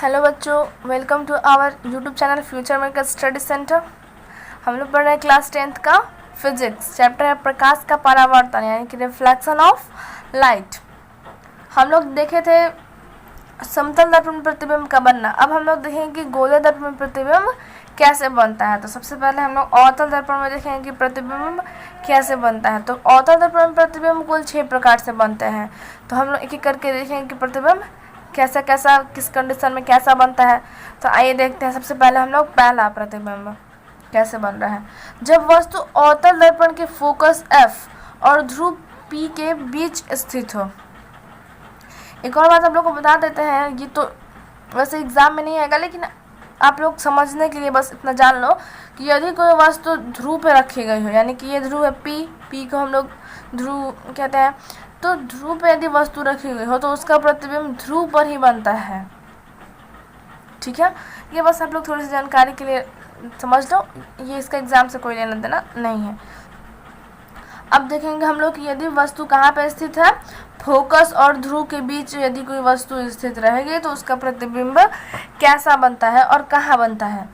Hello बच्चों, welcome to our YouTube channel future maker study centre. हम लोग पढ़ रहे हैं क्लास 10th का फिजिक्स। चैप्टर है प्रकाश का परावर्तन यानी कि रिफ्लेक्शन ऑफ लाइट। हम लोग देखे थे समतल दर्पण में प्रतिबिंब का बनना। अब हम लोग देखेंगे कि गोलीय दर्पण में प्रतिबिंब कैसे बनता है। तो सबसे पहले हम लोग अवतल दर्पण में देखेंगे कि प्रतिबिंब कैसे बनता है। तो अवतल दर्पण में प्रतिबिंब कुल 6 प्रकार से बनते हैं। तो हम लोग एक एक करके देखेंगे कि प्रतिबिंब कैसा कैसा किस कंडीशन में कैसा बनता है। तो आइए देखते हैं। सबसे पहले हम लोग पहला प्रतिबिंब कैसे बन रहा है। जब वस्तु अवतल दर्पण के फोकस F और ध्रुव P के बीच स्थित हो। एक और बात आप लोग को बता देते हैं, ये तो वैसे एग्जाम में नहीं आएगा लेकिन आप लोग समझने के लिए बस इतना जान लो कि यदि कोई वस्तु ध्रुव पे रखी गई हो, यानी कि ये ध्रुव है P को हम लोग ध्रुव कहते हैं, तो ध्रुव पे यदि वस्तु रखी गई हो तो उसका प्रतिबिंब ध्रुव पर ही बनता है। ठीक है, ये बस आप लोग थोड़ी सी जानकारी के लिए समझ लो, ये इसका एग्जाम से कोई लेना देना नहीं है। अब देखेंगे हम लोग कि यदि वस्तु कहाँ पे स्थित है, फोकस और ध्रुव के बीच यदि कोई वस्तु स्थित रहेगी तो उसका प्रतिबिंब कैसा बनता है और कहाँ बनता है।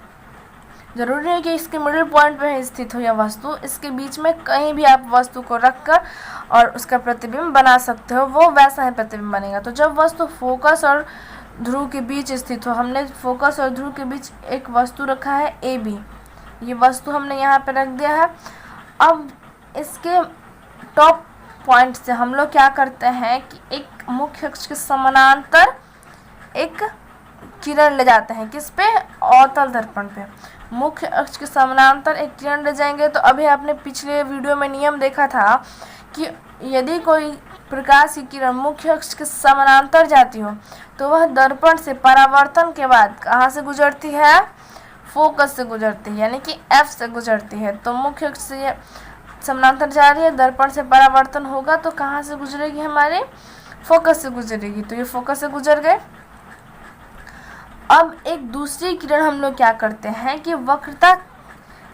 जरूरी है कि इसके मिडिल पॉइंट पे स्थित हो यह वस्तु, इसके बीच में कहीं भी आप वस्तु को रखकर और उसका प्रतिबिंब बना सकते हो, वो वैसा ही प्रतिबिंब बनेगा। तो जब वस्तु फोकस और ध्रुव के बीच स्थित हो, हमने फोकस और ध्रुव के बीच एक वस्तु रखा है AB, ये वस्तु हमने यहाँ पे रख दिया है। अब इसके टॉप पॉइंट से हम लोग क्या करते हैं कि एक मुख्य अक्ष के समानांतर एक किरण ले जाते हैं। किस पे? अवतल दर्पण पे। मुख्य अक्ष के समानांतर एक किरण ले जाएंगे। तो अभी आपने पिछले वीडियो में नियम देखा था कि यदि कोई प्रकाश की किरण मुख्य अक्ष के समानांतर जाती हो तो वह दर्पण से परावर्तन के बाद कहाँ से गुजरती है? फोकस से गुजरती है, यानी कि F से गुजरती है। तो मुख्य अक्ष से समानांतर जा रही है, दर्पण से परावर्तन होगा तो कहाँ से गुजरेगी? हमारे फोकस से गुजरेगी। तो ये फोकस से गुजर गए। अब एक दूसरी किरण हम लोग क्या करते हैं कि वक्रता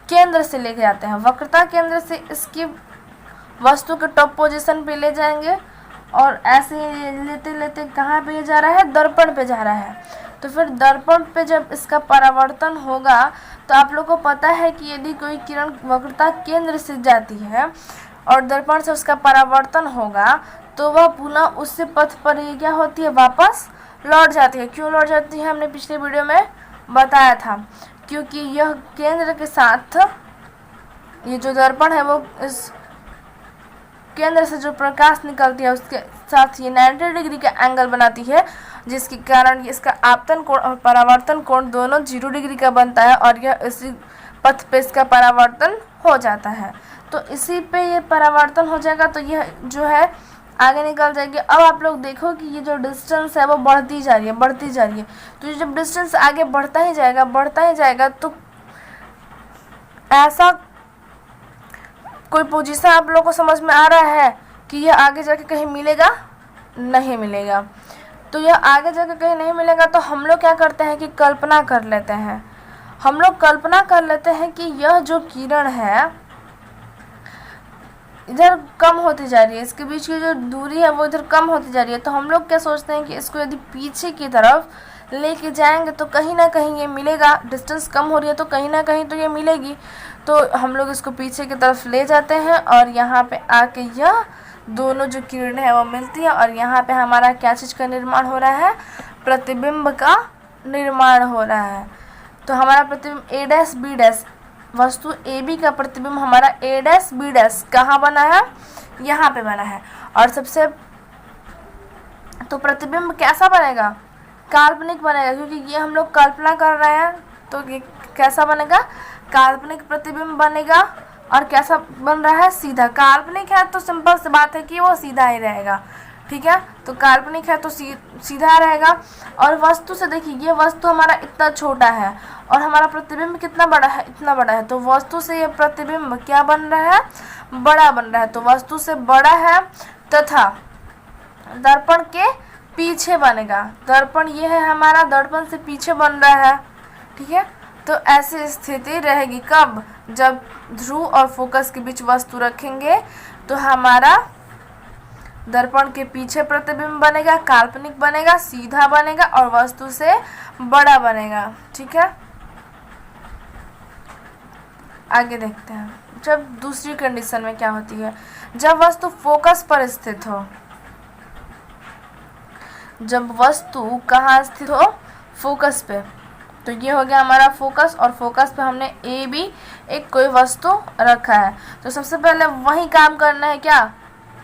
केंद्र से लेके जाते हैं। वक्रता केंद्र से इसकी वस्तु के टॉप पोजीशन पे ले जाएंगे और ऐसे लेते लेते कहाँ पे जा रहा है? दर्पण पे जा रहा है। तो फिर दर्पण पे जब इसका परावर्तन होगा तो आप लोग को पता है कि यदि कोई किरण वक्रता केंद्र से जाती है और दर्पण से उसका परावर्तन होगा तो वह पुनः उसी पथ पर ये क्या होती है? वापस लौट जाती है। क्यों लौट जाती है? हमने पिछले वीडियो में बताया था, क्योंकि यह केंद्र के साथ ये जो दर्पण है वो इस केंद्र से जो प्रकाश निकलती है उसके साथ ये 90 डिग्री का एंगल बनाती है, जिसके कारण इसका आपतन कोण और परावर्तन कोण दोनों 0 डिग्री का बनता है और यह इसी पथ पे इसका परावर्तन हो जाता है। तो इसी पे ये परावर्तन हो जाएगा तो यह जो है आगे निकल जाएगी। अब आप लोग देखो कि ये जो डिस्टेंस है वो बढ़ती जा रही है, बढ़ती जा रही है। तो जब डिस्टेंस आगे बढ़ता ही जाएगा तो ऐसा कोई पोजीशन आप लोग को समझ में आ रहा है कि यह आगे जाके कहीं मिलेगा? नहीं मिलेगा। तो यह आगे जाके कहीं नहीं मिलेगा तो हम लोग क्या करते हैं कि कल्पना कर लेते हैं। हम लोग कल्पना कर लेते हैं कि यह जो किरण है इधर कम होती जा रही है, इसके बीच की जो दूरी है वो इधर कम होती जा रही है। तो हम लोग क्या सोचते हैं कि इसको यदि पीछे की तरफ लेके जाएंगे तो कहीं ना कहीं ये मिलेगा। डिस्टेंस कम हो रही है तो कहीं ना कहीं तो ये मिलेगी। तो हम लोग इसको पीछे की तरफ ले जाते हैं और यहाँ पे आके यह दोनों जो किरण है वो मिलती है और यहाँ पे हमारा क्या चीज़ का निर्माण हो रहा है? प्रतिबिंब का निर्माण हो रहा है। तो हमारा प्रतिबिंब A', B', वस्तु AB का प्रतिबिंब हमारा A', B' कहाँ बना है? यहाँ पे बना है। और सबसे तो प्रतिबिंब कैसा बनेगा? काल्पनिक बनेगा, क्योंकि ये हम लोग कल्पना कर रहे हैं। तो ये कैसा बनेगा? काल्पनिक प्रतिबिंब बनेगा। और कैसा बन रहा है? सीधा। काल्पनिक है तो सिंपल सी बात है कि वो सीधा ही रहेगा। ठीक है, तो काल्पनिक है तो सीधा रहेगा। और वस्तु से देखिए, ये वस्तु हमारा इतना छोटा है और हमारा प्रतिबिंब कितना बड़ा है? इतना बड़ा है। तो वस्तु से ये प्रतिबिंब क्या बन रहा है? बड़ा बन रहा है। तो वस्तु से बड़ा है तथा दर्पण के पीछे बनेगा। दर्पण ये है हमारा, दर्पण से पीछे बन रहा है। ठीक है, तो ऐसी स्थिति रहेगी कब? जब ध्रुव और फोकस के बीच वस्तु रखेंगे तो हमारा दर्पण के पीछे प्रतिबिंब बनेगा, काल्पनिक बनेगा, सीधा बनेगा और वस्तु से बड़ा बनेगा। ठीक है, आगे देखते हैं। जब दूसरी कंडीशन में क्या होती है, जब वस्तु फोकस पर स्थित हो। जब वस्तु कहाँ स्थित हो, फोकस पे, तो ये हो गया हमारा फोकस, और फोकस पे हमने ए बी एक कोई वस्तु रखा है। तो सबसे पहले वही काम करना है, क्या,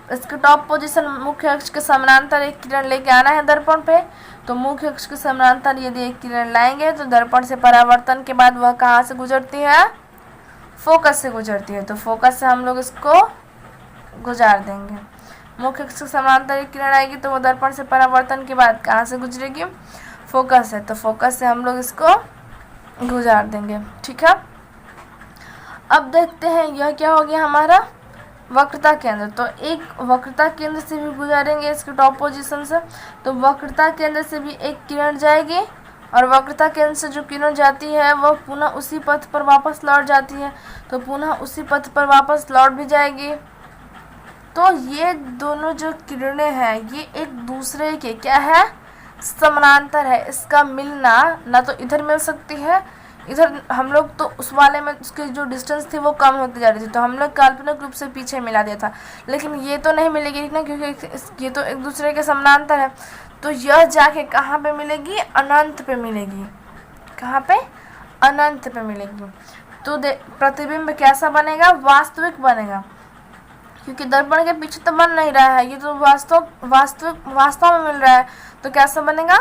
इसके टॉप पोजीशन मुख्य अक्ष के समानांतर एक किरण लेके आना है दर्पण पे। तो मुख्य अक्ष के समानांतर यदि एक किरण लाएंगे तो दर्पण से परावर्तन के बाद वह कहाँ से गुजरती है, फोकस से गुजरती है। तो फोकस से हम लोग इसको गुजार देंगे। मुख्य अक्ष के समानांतर एक किरण आएगी तो वो दर्पण से परावर्तन के बाद कहाँ से गुजरेगी, फोकस है। तो फोकस से हम लोग इसको गुजार देंगे। ठीक है, अब देखते हैं यह क्या हो गया हमारा वक्रता केंद्र। तो एक वक्रता केंद्र से भी गुजारेंगे इसके टॉप पोजीशन से। तो वक्रता केंद्र से भी एक किरण जाएगी और वक्रता केंद्र से जो किरण जाती है वह पुनः उसी पथ पर वापस लौट जाती है। तो पुनः उसी पथ पर वापस लौट भी जाएगी। तो ये दोनों जो किरणें हैं ये एक दूसरे के क्या है, समानांतर है। इसका मिलना ना तो इधर मिल सकती है, इधर हम लोग तो उस वाले में उसकी जो डिस्टेंस थी वो कम होती जा रही थी, तो हम लोग काल्पनिक रूप से पीछे मिला दिया था। लेकिन ये तो नहीं मिलेगी ना, क्योंकि ये तो एक दूसरे के समानांतर है। तो यह जाके कहाँ पे मिलेगी, अनंत पे मिलेगी। कहाँ पे, अनंत पे मिलेगी। तो प्रतिबिंब कैसा बनेगा, वास्तविक बनेगा, क्योंकि दर्पण के पीछे तो बन नहीं रहा है, ये तो वास्तव में मिल रहा है। तो कैसा बनेगा,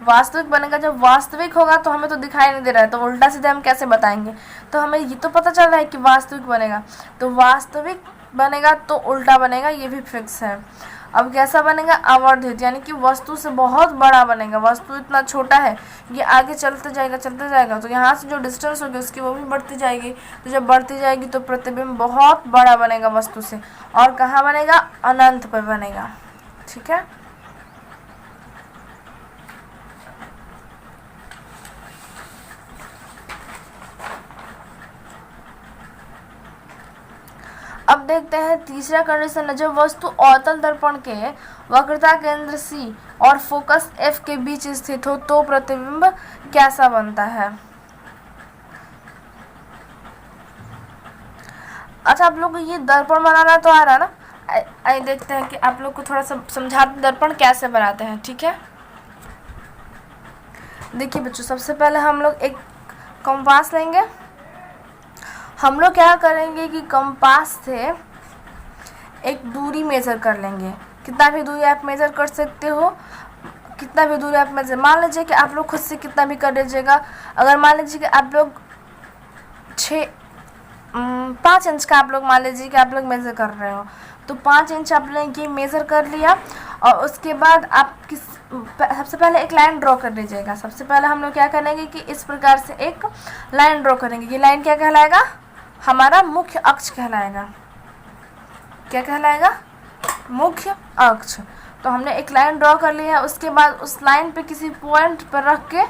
वास्तविक बनेगा। जब वास्तविक होगा तो हमें तो दिखाई नहीं दे रहा है, तो उल्टा सीधे हम कैसे बताएंगे। तो हमें ये तो पता चल रहा है कि वास्तविक बनेगा, तो वास्तविक बनेगा तो उल्टा बनेगा, ये भी फिक्स है। अब कैसा बनेगा, आवर्धित, यानी कि वस्तु से बहुत बड़ा बनेगा। वस्तु इतना छोटा है, ये आगे चलते जाएगा तो यहाँ से जो डिस्टेंस होगी उसकी वो भी बढ़ती जाएगी। तो जब बढ़ती जाएगी तो प्रतिबिंब बहुत बड़ा बनेगा वस्तु से, और कहाँ बनेगा, अनंत पर बनेगा। ठीक है, अब देखते हैं तीसरा कंडीशन है, जब वस्तु अवतल दर्पण के वक्रता केंद्र C और फोकस F के बीच स्थित हो तो प्रतिबिंब कैसा बनता है। अच्छा, आप लोग को ये दर्पण बनाना तो आ रहा ना, आइए देखते हैं कि आप लोग को थोड़ा सा समझाते दर्पण कैसे बनाते हैं। ठीक है, देखिए बच्चों, सबसे पहले हम लोग एक कंपास लेंगे। हम लोग क्या करेंगे कि कंपास से एक दूरी मेज़र कर लेंगे। कितना भी दूरी आप मेज़र कर सकते हो, कितना भी दूरी आप मेज़र, मान लीजिए कि आप लोग खुद से कितना भी कर लीजिएगा। अगर मान लीजिए कि आप लोग 5 इंच का आप लोग मान लीजिए कि आप लोग मेज़र कर रहे हो, तो 5 इंच आपने ये मेज़र कर लिया। और उसके बाद आप सबसे पहले एक लाइन ड्रॉ कर लीजिएगा। सबसे पहले हम लोग क्या करेंगे कि इस प्रकार से एक लाइन ड्रॉ करेंगे। ये लाइन क्या कहलाएगा, हमारा मुख्य अक्ष कहलाएगा। क्या कहलाएगा, मुख्य अक्ष। तो हमने एक लाइन ड्रॉ कर ली है। उसके बाद उस लाइन पे किसी पॉइंट पर रख के,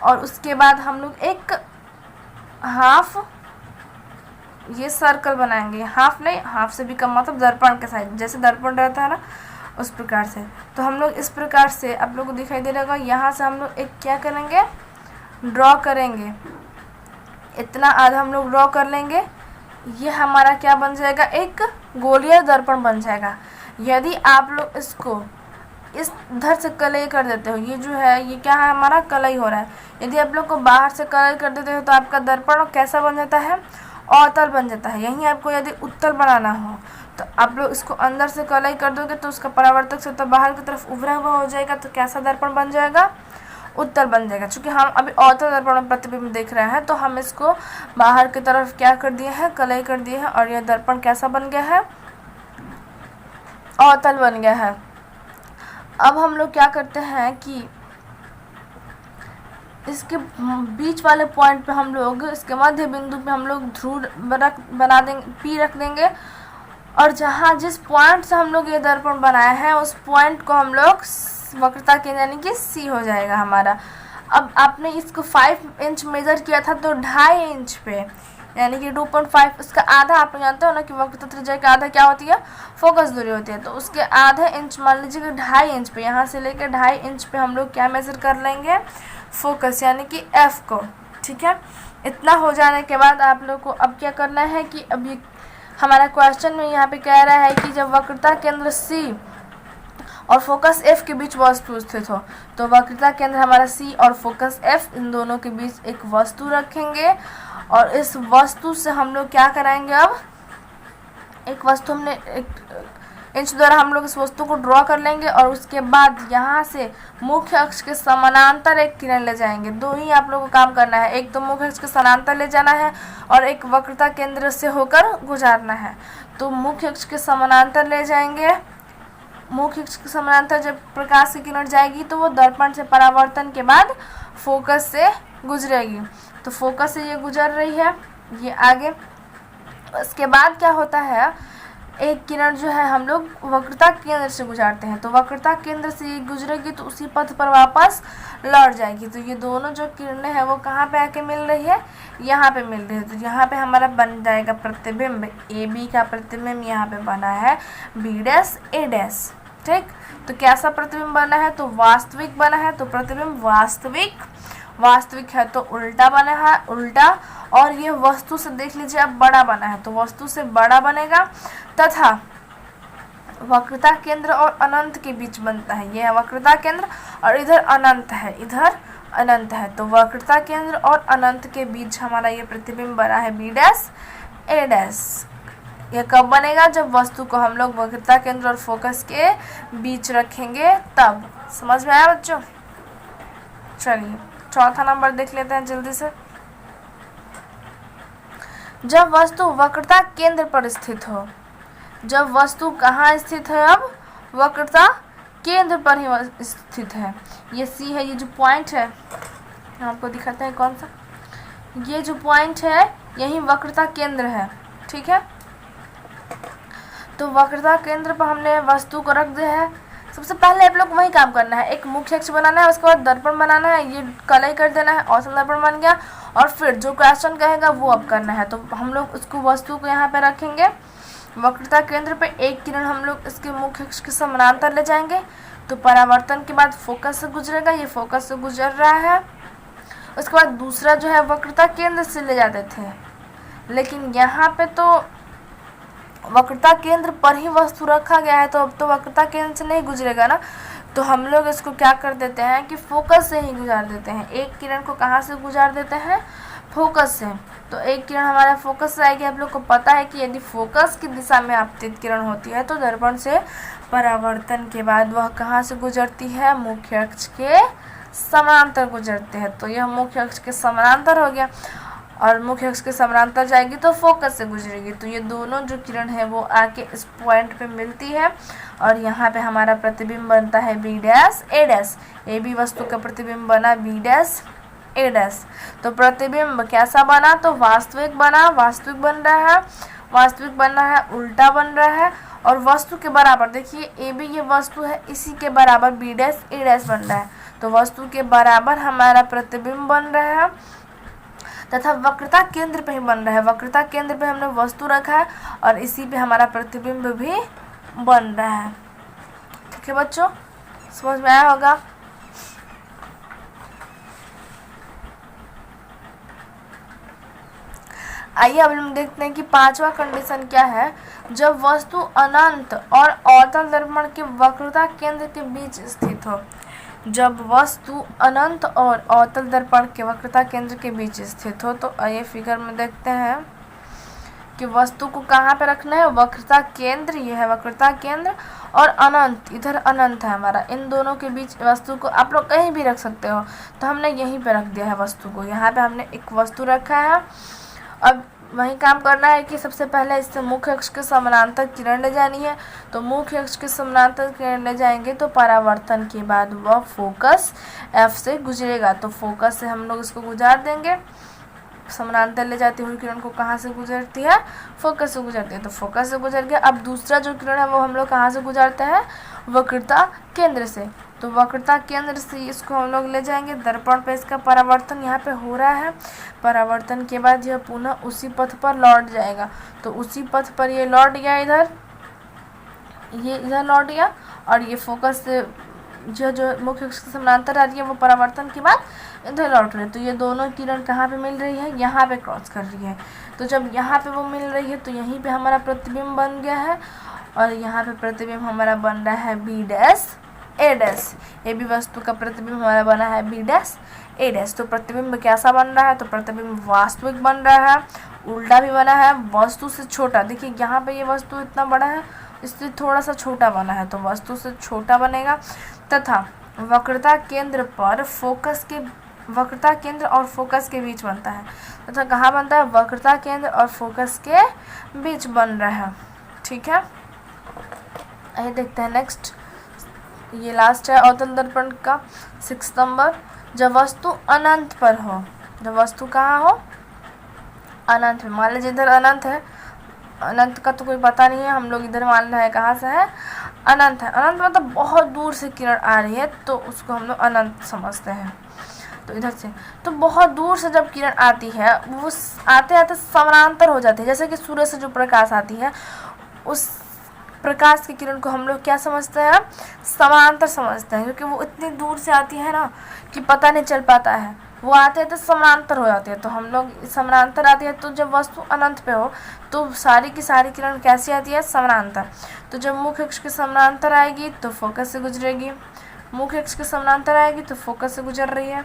और उसके बाद हम लोग एक हाफ ये सर्कल बनाएंगे। हाफ नहीं, हाफ से भी कम, मतलब दर्पण के साइड, जैसे दर्पण रहता है ना उस प्रकार से। तो हम लोग इस प्रकार से, आप लोग को दिखाई दे रहा होगा, यहाँ से हम लोग एक क्या करेंगे, ड्रॉ करेंगे। इतना आधा हम लोग ड्रॉ कर लेंगे। ये हमारा क्या बन जाएगा, एक गोलीय दर्पण बन जाएगा। यदि आप लोग इसको इस इधर से कलई कर देते हो, ये जो है ये क्या है, हमारा कलई हो रहा है। यदि आप लोग को बाहर से कलई कर देते हो तो आपका दर्पण कैसा बन जाता है, अवतल बन जाता है। यहीं आपको यदि उत्तल बनाना हो तो आप लोग इसको अंदर से कलई कर दोगे तो उसका परावर्तक से तो बाहर की तरफ उभरा हुआ हो जाएगा। तो कैसा दर्पण बन जाएगा, उत्तल बन जाएगा। चूँकि हम अभी अवतल दर्पण में प्रतिबिंब देख रहे हैं तो हम इसको बाहर की तरफ क्या कर दिए हैं, कलई कर दिए हैं, और यह दर्पण कैसा बन गया है, अवतल बन गया है। अब हम लोग क्या करते हैं कि इसके बीच वाले पॉइंट पे हम लोग, इसके मध्य बिंदु पे हम लोग ध्रुव बना देंगे, P रख देंगे। और जहाँ जिस पॉइंट से हम लोग ये दर्पण बनाया है उस पॉइंट को हम लोग वक्रता केंद्र यानी कि C हो जाएगा हमारा। अब आपने इसको 5 इंच मेज़र किया था तो 2.5 इंच पे यानी कि 2.5, उसका आधा आप लोग जानते हो ना कि वक्रता त्रिज्या का आधा क्या होती है, फोकस दूरी होती है। तो उसके आधे इंच, मान लीजिए कि 2.5 इंच पे, यहाँ से लेकर 2.5 इंच पे हम लोग क्या मेज़र कर लेंगे, फोकस यानी कि एफ को। ठीक है, इतना हो जाने के बाद आप लोग को अब क्या करना है कि अभी हमारा क्वेश्चन में यहाँ पे कह रहा है कि जब वक्रता केंद्र सी और फोकस एफ के बीच वस्तु स्थित हो, तो वक्रता केंद्र हमारा सी और फोकस एफ, इन दोनों के बीच एक वस्तु रखेंगे और इस वस्तु से हम लोग क्या कराएंगे, अब एक वस्तु हमने एक इंच द्वारा हम लोग इस वस्तु को ड्रॉ कर लेंगे और उसके बाद यहाँ से मुख्य अक्ष के समानांतर एक किरण ले जाएंगे। दो ही आप लोगों को काम करना है, एक तो मुख्य अक्ष के समानांतर ले जाना है और एक वक्रता केंद्र से होकर गुजारना है। तो मुख्य अक्ष के समानांतर ले जाएंगे, मुख्य अक्ष के समानांतर जब प्रकाश की किरण जाएगी तो वो दर्पण से परावर्तन के बाद फोकस से गुजरेगी। तो फोकस से ये गुजर रही है, ये आगे। उसके बाद क्या होता है, एक किरण जो है हम लोग वक्रता केंद्र से गुजारते हैं, तो वक्रता केंद्र से ये गुजरेगी तो उसी पथ पर वापस लौट जाएगी। तो ये दोनों जो किरणें हैं वो कहाँ पे आके मिल रही है, यहाँ पे मिल रही है। तो यहाँ पे हमारा बन जाएगा प्रतिबिंब, ए बी का प्रतिबिंब यहाँ पे बना है बी डैश ए डैश। ठीक, तो कैसा प्रतिबिंब बना है, तो वास्तविक बना है। तो प्रतिबिंब वास्तविक है तो उल्टा बना है, उल्टा। और ये वस्तु से देख लीजिए अब बड़ा बना है, तो वस्तु से बड़ा बनेगा तथा वक्रता केंद्र और अनंत के बीच बनता है। यह है वक्रता केंद्र और इधर अनंत है, इधर अनंत है। तो वक्रता केंद्र और अनंत के बीच हमारा ये प्रतिबिंब बना है बी डैश ए डैश। यह कब बनेगा, जब वस्तु को हम लोग वक्रता केंद्र और फोकस के बीच रखेंगे तब। समझ में आया बच्चों? चलिए चौथा नंबर देख लेते हैं जल्दी से। जब वस्तु वक्रता केंद्र पर स्थित हो, जब वस्तु कहाँ स्थित है, अब वक्रता केंद्र पर ही स्थित है। ये सी है, ये जो पॉइंट है आपको दिखाते हैं कौन सा, ये जो पॉइंट है यही वक्रता केंद्र है। ठीक है, तो वक्रता केंद्र पर हमने वस्तु को रख दिया है। सबसे पहले आप लोग को वही काम करना है, एक मुख्य अक्ष बनाना है, उसके बाद दर्पण बनाना है, ये कलई कर देना है, औसत दर्पण बन गया। और फिर जो क्वेश्चन कहेगा वो अब करना है। तो हम लोग उसको वस्तु को यहाँ पे रखेंगे, वक्रता केंद्र पे एक किरण हम लोग इसके मुख्य अक्ष के समानांतर ले जाएंगे, तो परावर्तन के बाद फोकस से गुजरेगा, ये फोकस से गुजर रहा है। उसके बाद दूसरा जो है वक्रता केंद्र से ले जाते थे, लेकिन यहाँ पे तो वक्रता केंद्र पर ही वस्तु रखा गया है, तो अब तो वक्रता केंद्र से नहीं गुजरेगा ना। तो हम लोग इसको क्या कर देते हैं कि फोकस से ही गुजार देते हैं। एक किरण को कहाँ से गुजार देते हैं, फोकस से। तो एक किरण हमारा फोकस से आएगी। आप लोग को पता है कि यदि फोकस की दिशा में आपतित किरण होती है तो दर्पण से परावर्तन के बाद वह कहाँ से गुजरती है, मुख्य अक्ष के समानांतर गुजरते हैं। तो यह मुख्य अक्ष के समानांतर हो गया और मुख्य अक्ष के समानांतर जाएगी तो फोकस से गुजरेगी। तो ये दोनों जो किरण है वो आके इस पॉइंट पे मिलती है और यहाँ पे हमारा प्रतिबिंब बनता है B dash A dash. A B वस्तु का प्रतिबिंब बना बी डैश ए डैश। तो प्रतिबिंब कैसा बना, तो वास्तविक बना, वास्तविक बन रहा है, वास्तविक बन रहा है, उल्टा बन रहा है और वस्तु के बराबर। देखिए ए बी ये वस्तु है, इसी के बराबर बी डैश ए डैश बन रहा है। तो वस्तु के बराबर हमारा प्रतिबिंब बन रहा है तथा वक्रता केंद्र पे ही बन रहा है। वक्रता केंद्र पे हमने वस्तु रखा है और इसी पे हमारा प्रतिबिंब भी बन रहा है। ठीक है बच्चों, समझ में आया होगा? आइए अब हम देखते हैं कि पांचवा कंडीशन क्या है। जब वस्तु अनंत और अवतल दर्पण के वक्रता केंद्र के बीच स्थित हो, जब वस्तु अनंत और अवतल दर्पण के वक्रता केंद्र के बीच स्थित हो, तो आइए फिगर में देखते हैं कि वस्तु को कहाँ पे रखना है, वक्रता केंद्र, ये है वक्रता केंद्र और अनंत, इधर अनंत है हमारा। इन दोनों के बीच वस्तु को आप लोग कहीं भी रख सकते हो, तो हमने यहीं पे रख दिया है वस्तु को। यहाँ पे हमने एक वस्तु रखा है। अब वही काम करना है कि सबसे पहले इससे मुख्य अक्ष के समानांतर किरण ले जानी है। तो मुख्य अक्ष के समानांतर किरण ले जाएंगे तो परावर्तन के बाद वह फोकस एफ से गुजरेगा। तो फोकस से हम लोग इसको गुजार देंगे। समानांतर ले जाती हुई किरण को कहाँ से गुजरती है, फोकस से गुजरती है। तो फोकस से गुजर गया। अब दूसरा जो किरण है वो हम लोग कहाँ से गुजारते हैं, वक्रता केंद्र से। तो वक्रता केंद्र से इसको हम लोग ले जाएंगे दर्पण पे, इसका परावर्तन यहाँ पे हो रहा है। परावर्तन के बाद यह पुनः उसी पथ पर लौट जाएगा। तो उसी पथ पर ये लौट गया, ये इधर लौट गया, और ये फोकस से जो मुख्य अक्ष के समानांतर आ रही है वो परावर्तन के बाद इधर लौट रही है। तो ये दोनों किरण कहाँ पे मिल रही है? यहाँ पे क्रॉस कर रही है। तो जब यहाँ पे वो मिल रही है तो यहीं पे हमारा प्रतिबिंब बन गया है, और यहाँ पे प्रतिबिंब हमारा बन रहा है बी डैश ए डैश। ये भी वस्तु का प्रतिबिंब हमारा बना है बी डैश ए डैश। तो प्रतिबिंब कैसा बन रहा है? तो प्रतिबिंब वास्तविक बन रहा है, उल्टा भी बना है, वस्तु से छोटा। देखिए यहाँ पे ये वस्तु इतना बड़ा है, इससे थोड़ा सा छोटा बना है, तो वस्तु से छोटा बनेगा। तथा वक्रता केंद्र पर वक्रता केंद्र और फोकस के बीच बनता है। तथा कहाँ बनता है? वक्रता केंद्र और फोकस के बीच बन रहा है। ठीक है, आइए देखते हैं नेक्स्ट। ये लास्ट है अवतल दर्पण का 6 नंबर। जब वस्तु अनंत पर हो, जब वस्तु कहाँ हो? अनंत में। मान लीजिए इधर अनंत है, अनंत का तो कोई पता नहीं है, हम लोग इधर मान रहे हैं कहाँ से है? अनंत है। अनंत मतलब बहुत दूर से किरण आ रही है, तो उसको हम लोग अनंत समझते हैं। तो इधर से तो बहुत दूर से जब किरण आती है, वो आते आते समानांतर हो जाती है। जैसे कि सूर्य से जो प्रकाश आती है, उस प्रकाश की किरण को हम लोग क्या समझते हैं? समानांतर समझते हैं, क्योंकि वो इतनी दूर से आती है ना कि पता नहीं चल पाता है, वो आते हैं तो समानांतर हो जाती है। तो हम लोग समानांतर आती है, तो जब वस्तु अनंत पे हो तो सारी की सारी किरण कैसी आती है? समानांतर। तो जब मुख्य अक्ष के समानांतर आएगी तो फोकस से गुजरेगी, मुख्य अक्ष के समानांतर आएगी तो फोकस से गुजर रही है।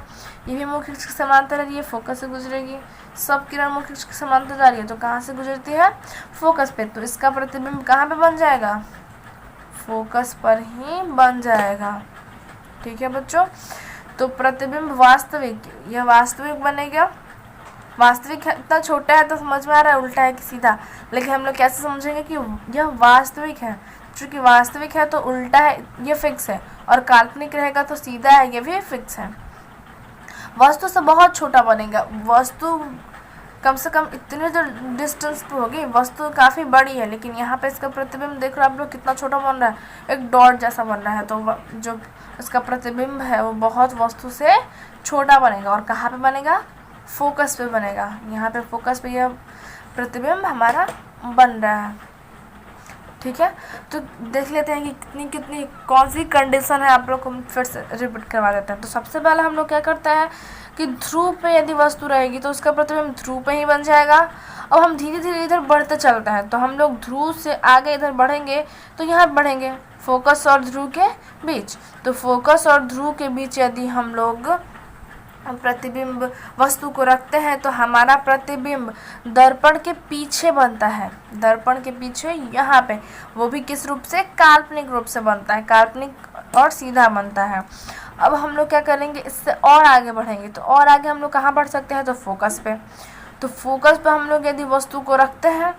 ये भी मुख्य अक्ष के समानांतर आ रही है, फोकस से गुजरेगी। सब किरण मुख्य अक्ष के समानांतर जा रही है, तो कहाँ से गुजरती है? फोकस पे। तो इसका प्रतिबिंब कहाँ पे बन जाएगा? फोकस पर ही बन जाएगा। ठीक है बच्चों, तो प्रतिबिंब वास्तविक, यह वास्तविक बनेगा। वास्तविक है, इतना छोटा है तो समझ में आ रहा है उल्टा है कि सीधा, लेकिन हम लोग कैसे समझेंगे कि यह वास्तविक है? चूँकि वास्तविक है तो उल्टा है, ये फिक्स है, और काल्पनिक रहेगा तो सीधा है, ये भी फिक्स है। वस्तु से बहुत छोटा बनेगा, वस्तु कम से कम इतने जो डिस्टेंस पे होगी, वस्तु काफ़ी बड़ी है, लेकिन यहाँ पे इसका प्रतिबिंब देख रहे हो आप लोग कितना छोटा बन रहा है, एक डॉट जैसा बन रहा है। तो जो इसका प्रतिबिंब है वो बहुत वस्तु से छोटा बनेगा, और कहाँ पे बनेगा? फोकस पे बनेगा। यहाँ पे फोकस पे यह प्रतिबिंब हमारा बन रहा है। ठीक है, तो देख लेते हैं कि कितनी कौन सी कंडीशन है, आप लोग को फिर से रिपीट करवा देते हैं। तो सबसे पहले हम लोग क्या करते हैं कि ध्रुव पे यदि वस्तु रहेगी तो उसका प्रतिबिंब ध्रुव पे ही बन जाएगा। अब हम धीरे धीरे इधर बढ़ते चलते हैं, तो हम लोग ध्रुव से आगे इधर बढ़ेंगे तो यहाँ बढ़ेंगे फोकस और ध्रुव के बीच। तो फोकस और ध्रुव के बीच यदि हम लोग प्रतिबिंब वस्तु को रखते हैं तो हमारा प्रतिबिंब दर्पण के पीछे बनता है, दर्पण के पीछे यहाँ पे, वो भी किस रूप से? काल्पनिक रूप से बनता है, काल्पनिक और सीधा बनता है। अब हम लोग क्या करेंगे, इससे और आगे बढ़ेंगे, तो और आगे हम लोग कहाँ बढ़ सकते हैं? तो फोकस पे। तो फोकस पे हम लोग यदि वस्तु को रखते हैं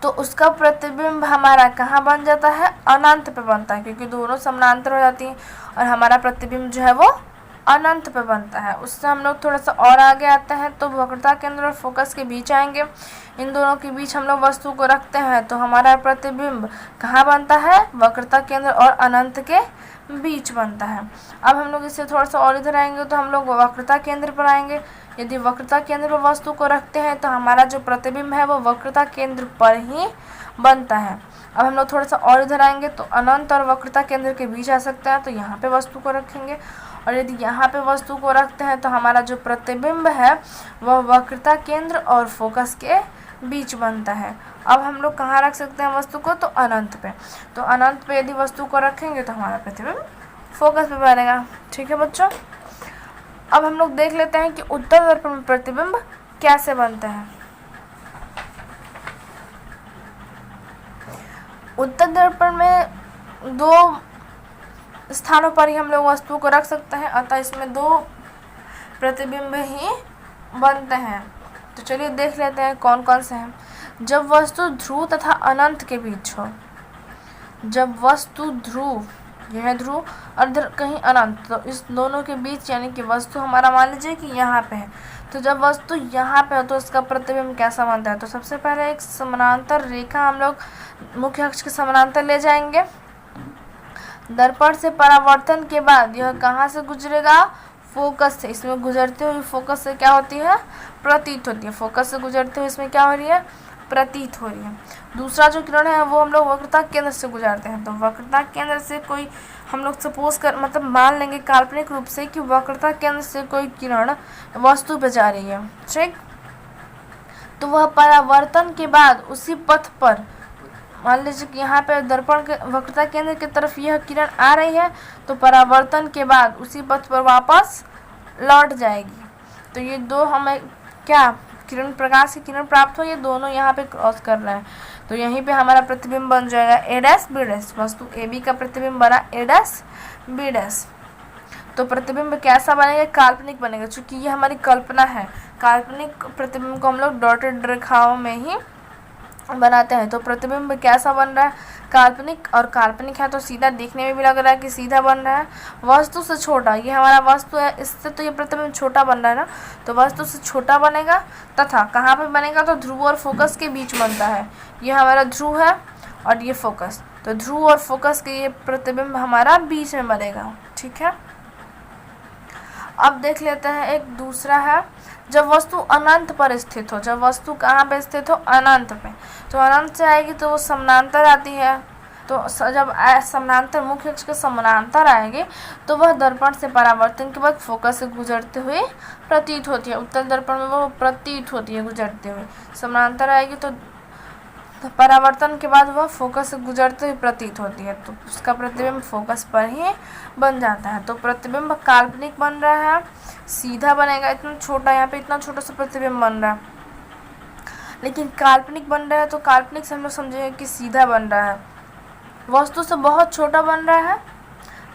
तो उसका प्रतिबिंब हमारा कहाँ बन जाता है? अनंत पे बनता है, क्योंकि दोनों समानांतर हो जाती हैं, और हमारा प्रतिबिंब जो है वो अनंत पे बनता है। उससे हम लोग थोड़ा सा और आगे आते हैं तो वक्रता केंद्र और फोकस के बीच आएंगे। इन दोनों के बीच हम लोग वस्तु को रखते हैं तो हमारा प्रतिबिंब कहाँ बनता है? वक्रता केंद्र और अनंत के बीच बनता है। अब हम लोग इससे थोड़ा सा और इधर आएंगे तो हम लोग वक्रता केंद्र पर आएंगे। यदि वक्रता केंद्र पर वस्तु को रखते हैं तो हमारा जो प्रतिबिंब है वो वक्रता केंद्र पर ही बनता है। अब हम लोग थोड़ा सा और इधर आएंगे तो अनंत और वक्रता केंद्र के बीच आ सकते हैं, तो यहाँ पे वस्तु को रखेंगे, और यदि यहाँ पे वस्तु को रखते हैं तो हमारा जो प्रतिबिंब है वह वक्रता केंद्र और फोकस के बीच बनता है। अब हम लोग कहाँ रख सकते हैं वस्तु को? तो अनंत पे। तो अनंत पे यदि वस्तु को रखेंगे तो हमारा प्रतिबिंब फोकस पे बनेगा। ठीक है बच्चों, अब हम लोग देख लेते हैं कि उत्तल दर्पण में प्रतिबिंब कैसे बनते हैं। उत्तल दर्पण में दो स्थानों पर ही हम लोग वस्तु को रख सकते हैं, अतः इसमें दो प्रतिबिंब ही बनते हैं। तो चलिए देख लेते हैं कौन कौन से हैं। जब वस्तु ध्रुव तथा अनंत के बीच हो, जब वस्तु ध्रुव, यह ध्रुव और इधर कहीं अनंत, तो इस दोनों के बीच, यानी कि वस्तु हमारा मान लीजिए कि यहाँ पे है, तो जब वस्तु यहाँ पे हो तो इसका प्रतिबिंब कैसा बनता है? तो सबसे पहले एक समानांतर रेखा हम लोग मुख्य अक्ष के समानांतर ले जाएंगे। दर्पण से परावर्तन के बाद यह कहाँ से गुजरेगा? फोकस से। इसमें गुजरते हुए फोकस से क्या होती है? प्रतीत होती है। फोकस से गुजरते हुए इसमें क्या हो रही है? प्रतीत हो रही है। दूसरा जो किरण है वो हम लोग वक्रता केंद्र से गुजरते हैं। तो वक्रता केंद्र से कोई हम लोग सपोज कर मतलब मान लेंगे काल्पनिक रूप से कि वक्रता केंद्र से कोई किरण वस्तु पे जा रही है, ठीक। तो वह परावर्तन के बाद उसी पथ पर, मान लीजिए कि यहाँ पे दर्पण के वक्रता केंद्र की तरफ यह किरण आ रही है, तो परावर्तन के बाद उसी पथ पर वापस लौट जाएगी। तो ये दो हमें क्या किरण, प्रकाश की किरण प्राप्त हो, ये दोनों यहाँ पे क्रॉस कर रहे हैं। तो यहीं पे हमारा प्रतिबिंब बन जाएगा ए डैश बी डैश। वस्तु ए बी का प्रतिबिंब बना ए डैश बी डैश। तो प्रतिबिंब कैसा बनेगा? काल्पनिक बनेगा, क्योंकि ये हमारी कल्पना है। काल्पनिक प्रतिबिंब को हम लोग डॉटेड रेखाओं में ही बनाते हैं। तो प्रतिबिंब कैसा बन रहा है? काल्पनिक, और काल्पनिक है तो सीधा देखने में भी लग रहा है कि सीधा बन रहा है। वस्तु से छोटा, ये हमारा वस्तु है, इससे तो ये प्रतिबिंब छोटा बन रहा है ना, तो वस्तु से छोटा बनेगा। तथा कहाँ पे बनेगा? तो ध्रुव और फोकस के बीच बनता है। ये हमारा ध्रुव है और ये फोकस, तो ध्रुव और फोकस के ये प्रतिबिंब हमारा बीच में बनेगा, ठीक है। अब देख लेते हैं एक दूसरा है, जब वस्तु अनंत पर स्थित हो। जब वस्तु कहाँ पे स्थित हो? अनंत पे। तो अनंत से आएगी तो वो समानांतर आती है। तो जब समानांतर, मुख्य अक्ष के समानांतर आएंगे तो वह दर्पण से परावर्तन के बाद फोकस से गुजरते हुए प्रतीत होती है। उत्तल दर्पण में वो प्रतीत होती है गुजरते हुए। समानांतर आएगी तो परावर्तन के बाद वह फोकस से गुजरते हुए प्रतीत होती है, तो उसका प्रतिबिंब फोकस पर ही बन जाता है। तो प्रतिबिंब काल्पनिक बन रहा है, सीधा बनेगा, इतना छोटा, यहाँ पे इतना छोटा सा प्रतिबिंब बन रहा है, लेकिन काल्पनिक बन रहा है तो काल्पनिक से हम लोग समझेंगे कि सीधा बन रहा है। वस्तु से बहुत छोटा बन रहा है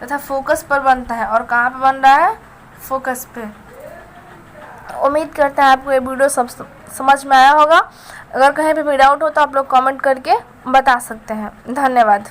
तथा फोकस पर बनता है। और कहाँ पे बन रहा है? फोकस पे। उम्मीद करते हैं आपको ये वीडियो सब समझ में आया होगा। अगर कहीं पे भी डाउट हो तो आप लोग कमेंट करके बता सकते हैं। धन्यवाद।